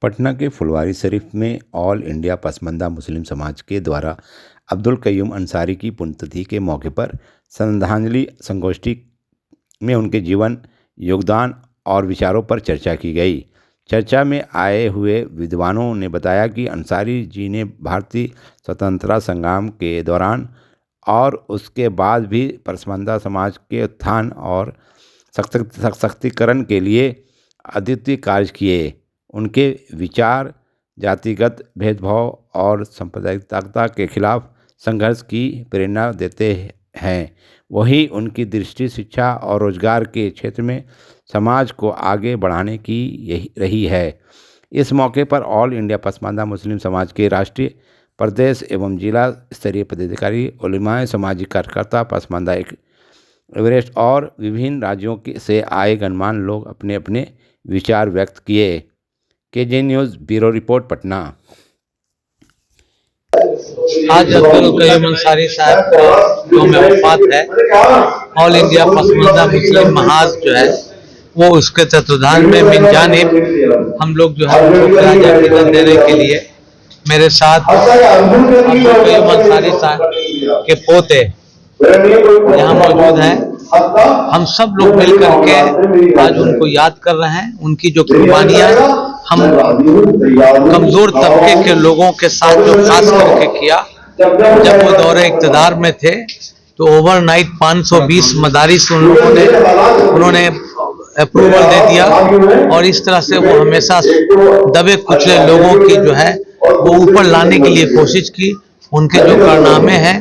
पटना के फुलवारी शरीफ में all India Pasmanda मुस्लिम समाज के द्वारा अब्दुल कय्यूम अंसारी की पुण्यतिथि के मौके पर श्रद्धांजलि संगोष्ठी में उनके जीवन, योगदान और विचारों पर चर्चा की गई। चर्चा में आए हुए विद्वानों ने बताया कि अंसारी जी ने भारतीय स्वतंत्रता संग्राम के दौरान और उसके बाद भी पसमानदा समाज के उत्थान और सशक्तिकरण के लिए अद्वितीय कार्य किए। उनके विचार जातिगत भेदभाव और सांप्रदायिकता के खिलाफ संघर्ष की प्रेरणा देते हैं। वहीं उनकी दृष्टि शिक्षा और रोजगार के क्षेत्र में समाज को आगे बढ़ाने की यही रही है। इस मौके पर ऑल इंडिया पसमानदा मुस्लिम समाज के राष्ट्रीय, प्रदेश एवं जिला स्तरीय पदाधिकारी, उलेमाए, सामाजिक कार्यकर्ता, पसमानदा एवरेस्ट और विभिन्न राज्यों से आए गणमान्य लोग अपने अपने विचार व्यक्त किए। KJ news bureau report, Patna. आज अब्दुल कय्यूम अंसारी साहब का यौम वफ़ात है। ऑल इंडिया पसमानदा मुस्लिम महाज जो है वो उसके तत्वाधान में मिन जानिब हम लोग जो है उनको देने के लिए मेरे साथ अब्दुल कय्यूम अंसारी साहब के पोते यहाँ मौजूद हैं। हम सब लोग मिल करके आज उनको याद कर रहे हैं। उनकी जो कुर्बानियाँ हम कमजोर तबके के लोगों के साथ जो खास करके किया, जब वो दौरे इक़्तिदार में थे तो ओवरनाइट 520 मदारिस उन्होंने अप्रूवल दे दिया और इस तरह से वो हमेशा दबे कुचले लोगों की जो है वो ऊपर लाने के लिए कोशिश की। उनके जो कारनामे हैं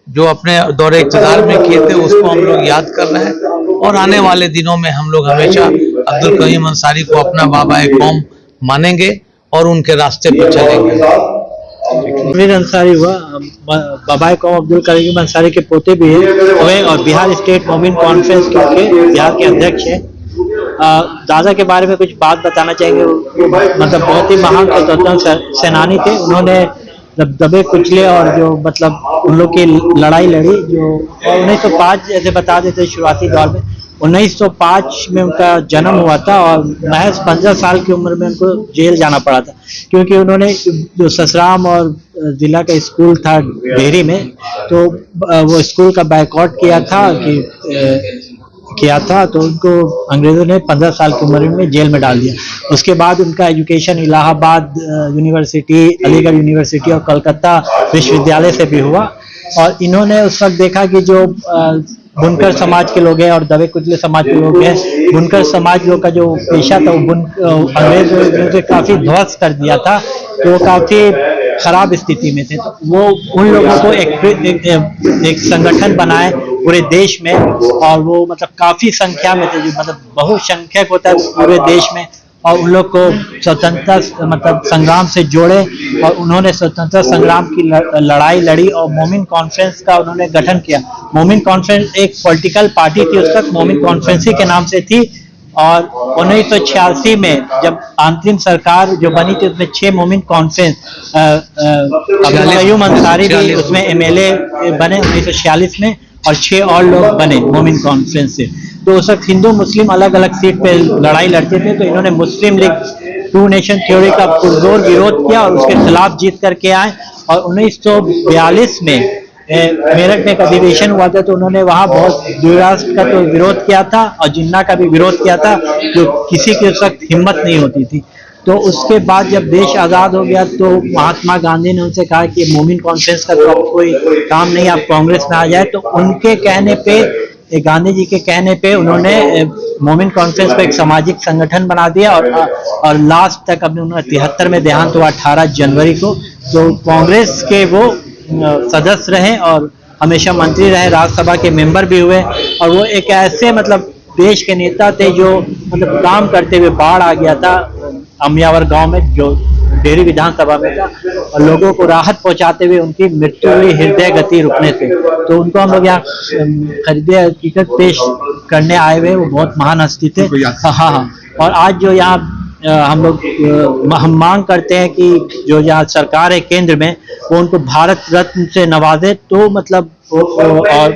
जो अपने दौरे इक़्तिदार में किए थे उसको हम लोग याद कर रहे हैं और आने वाले दिनों में हम लोग हमेशा अब्दुल कय्यूम अंसारी को अपना बाबा कौम मानेंगे और उनके रास्ते पर चलेंगे। मीर अंसारी हुआ, बाबा कौम अब्दुल कय्यूम अंसारी के पोते भी हुए और बिहार स्टेट मोमिन कॉन्फ्रेंस के बिहार के अध्यक्ष हैं। दादा के बारे में कुछ बात बताना चाहेंगे। मतलब बहुत ही महान स्वतंत्रता सेनानी थे। उन्होंने दबे कुचले और जो मतलब उन लोग की लड़ाई लड़ी। जो 1905 जैसे बता देते शुरुआती दौर में 1905 में उनका जन्म हुआ था और महज 15 साल की उम्र में उनको जेल जाना पड़ा था, क्योंकि उन्होंने जो ससराम और जिला का स्कूल था डेहरी में, तो वो स्कूल का बायकॉट किया था तो उनको अंग्रेज़ों ने 15 साल की उम्र में जेल में डाल दिया। उसके बाद उनका education Allahabad university, Aligarh university और कलकत्ता विश्वविद्यालय से भी हुआ। और इन्होंने उस वक्त देखा कि जो बुनकर समाज के लोग हैं और दबे कुचले समाज के लोग हैं, बुनकर समाज लोग का जो पेशा था वो अंग्रेजों ने काफ़ी ध्वस्त कर दिया था, तो वो काफ़ी खराब स्थिति में थे। तो वो उन लोगों को एक संगठन बनाए पूरे देश में और वो मतलब काफ़ी संख्या में थे, जो मतलब बहुसंख्यक होता है पूरे देश में, और उन लोग को स्वतंत्रता मतलब संग्राम से जोड़े और उन्होंने स्वतंत्रता संग्राम की लड़ाई लड़ी और मोमिन कॉन्फ्रेंस का उन्होंने गठन किया। मोमिन कॉन्फ्रेंस एक पॉलिटिकल पार्टी थी, उस वक्त मोमिन कॉन्फ्रेंस के नाम से थी। और 1986 में जब अंतरिम सरकार जो बनी थी उसमें 6 मोमिन कॉन्फ्रेंस, अब्दुल कय्यूम अंसारी भी उसमें MLA बने 1946 में और 6 और लोग बने मोमिन कॉन्फ्रेंस से। तो उस वक्त हिंदू मुस्लिम अलग अलग सीट पे लड़ाई लड़ते थे, तो इन्होंने मुस्लिम लीग टू नेशन थ्योरी का पुरजोर विरोध किया और उसके खिलाफ जीत करके आए। और 1942 में मेरठ में एक अधिवेशन हुआ था, तो उन्होंने वहाँ बहुत द्विराष्ट्र का तो विरोध किया था और जिन्ना का भी विरोध किया था, जो किसी के उस वक्त हिम्मत नहीं होती थी। तो उसके बाद जब देश आज़ाद हो गया तो महात्मा गांधी ने उनसे कहा कि मोमिन कॉन्फ्रेंस का तो कोई काम नहीं, आप कांग्रेस में आ जाए। तो उनके कहने पे, गांधी जी के कहने पे उन्होंने मोमिन कॉन्फ्रेंस को एक सामाजिक संगठन बना दिया और लास्ट तक अपने 1973 में देहांत हुआ 18 जनवरी को। तो कांग्रेस के वो सदस्य रहे और हमेशा मंत्री रहे, राज्यसभा के मेंबर भी हुए। और वो एक ऐसे मतलब देश के नेता थे जो मतलब काम करते हुए, बाढ़ आ गया था अमियावर गांव में जो डेहरी विधानसभा में था, और लोगों को राहत पहुंचाते हुए उनकी मृत्यु हुई हृदय गति रुकने से। तो उनको हम लोग यहाँ खरीदे टिकट पेश करने आए हुए, वो बहुत महान हस्ती थे। हाँ। और आज जो यहाँ हम मांग करते हैं कि जो यहाँ सरकार है केंद्र में, वो उनको भारत रत्न से नवाजे, तो मतलब और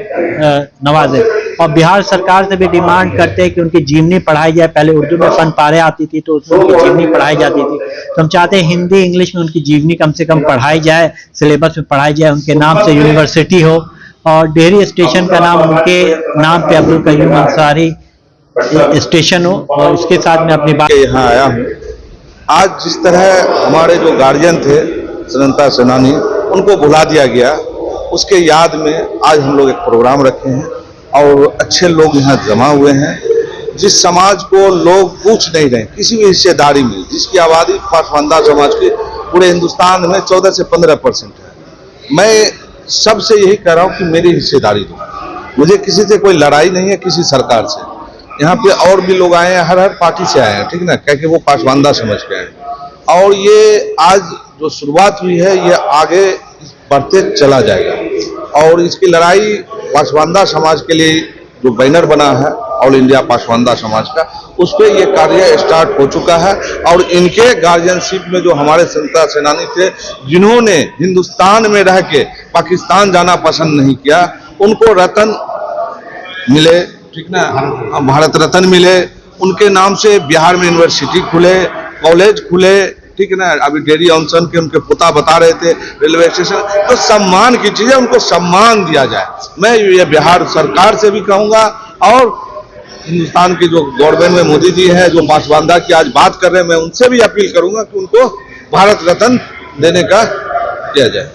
नवाजे। और बिहार सरकार से भी डिमांड करते हैं कि उनकी जीवनी पढ़ाई जाए। पहले उर्दू में फन पारे आती थी तो उसमें उनकी जीवनी पढ़ाई जाती थी, तो हम चाहते हैं हिंदी इंग्लिश में उनकी जीवनी कम से कम पढ़ाई जाए, सिलेबस में पढ़ाई जाए, उनके नाम से यूनिवर्सिटी हो और डेहरी स्टेशन का नाम उनके नाम पे अब्दुल कयूम अंसारी स्टेशन हो। और इसके साथ में अपनी बात यहाँ आया हूँ। आज जिस तरह हमारे जो गार्जियन थे स्वतंत्रता सेनानी, उनको भुला दिया गया, उसके याद में आज हम लोग एक प्रोग्राम रखे हैं और अच्छे लोग यहाँ जमा हुए हैं। जिस समाज को लोग पूछ नहीं रहे किसी भी हिस्सेदारी में, जिसकी आबादी पासमानदा समाज की पूरे हिंदुस्तान में 14 से 15% है, मैं सबसे यही कह रहा हूँ कि मेरी हिस्सेदारी दो। मुझे किसी से कोई लड़ाई नहीं है, किसी सरकार से। यहाँ पे और भी लोग आए हैं, हर पार्टी से आए हैं, ठीक ना, क्या कि वो पासमानदा समझ के आए। और ये आज जो शुरुआत हुई है ये आगे बढ़ते चला जाएगा और इसकी लड़ाई पासमानदा समाज के लिए जो बैनर बना है ऑल इंडिया पासमानदा समाज का, उस पर ये कार्य स्टार्ट हो चुका है। और इनके गार्जियनशिप में जो हमारे स्वतंत्रता सेनानी थे, जिन्होंने हिंदुस्तान में रह के पाकिस्तान जाना पसंद नहीं किया, उनको रत्न मिले, ठीक ना, भारत रत्न मिले। उनके नाम से बिहार में यूनिवर्सिटी खुले, कॉलेज खुले, ठीक है ना। अभी डेयरी ऑनसन के उनके पोता बता रहे थे रेलवे स्टेशन, तो सम्मान की चीजें उनको सम्मान दिया जाए। मैं ये बिहार सरकार से भी कहूंगा और हिंदुस्तान की जो गवर्नमेंट में मोदी जी हैं, जो पासमानदा की आज बात कर रहे हैं, मैं उनसे भी अपील करूंगा कि उनको भारत रत्न देने का किया जाए।